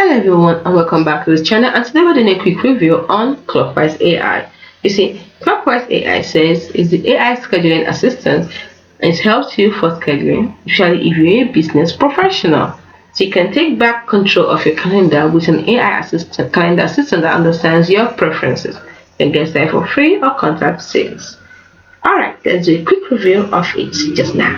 Hello everyone and welcome back to the channel, and today we're doing a quick review on CLOCKWISE AI. You see, CLOCKWISE AI says it's the AI scheduling assistant and it helps you for scheduling, especially if you're a business professional. So you can take back control of your calendar with an calendar assistant that understands your preferences. You can get started for free or contact sales. Alright, let's do a quick review of it just now.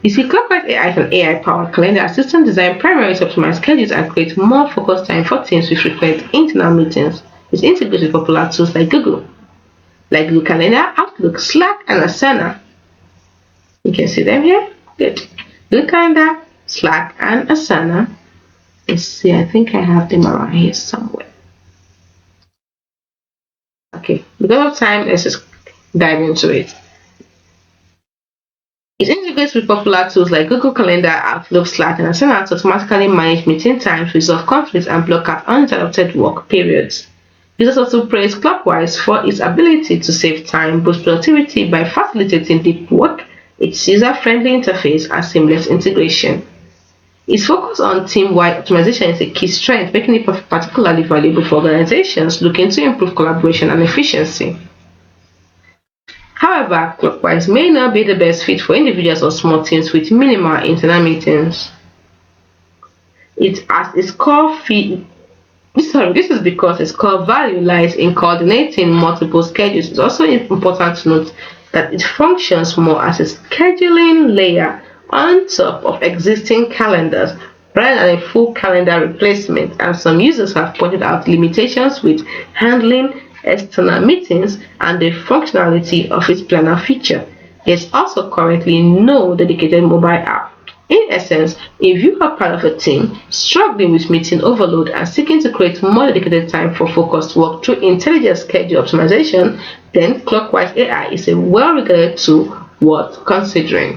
You see, CLOCKWISE AI is an AI-powered calendar assistant designed primarily to optimize schedules and create more focused time for teams with frequent internal meetings. It integrates with popular tools like Google Calendar, Outlook, Slack, and Asana. You can see them here. Good. Google Calendar, Slack, and Asana. Let's see, I think I have them around here somewhere. Okay, because of time, let's just dive into it. It integrates with popular tools like Google Calendar, Outlook, Slack, and Asana to automatically manage meeting times, resolve conflicts, and block out uninterrupted work periods. Users also praise CLOCKWISE for its ability to save time, boost productivity by facilitating deep work, its user-friendly interface, and seamless integration. Its focus on team-wide optimization is a key strength, making it particularly valuable for organizations looking to improve collaboration and efficiency. However, CLOCKWISE may not be the best fit for individuals or small teams with minimal internal meetings. This is because its core value lies in coordinating multiple schedules. It's also important to note that it functions more as a scheduling layer on top of existing calendars rather than a full calendar replacement, and some users have pointed out limitations with handling external meetings and the functionality of its planner feature. There's also currently no dedicated mobile app. In essence, if you are part of a team struggling with meeting overload and seeking to create more dedicated time for focused work through intelligent schedule optimization, then CLOCKWISE AI is a well-regarded tool worth considering.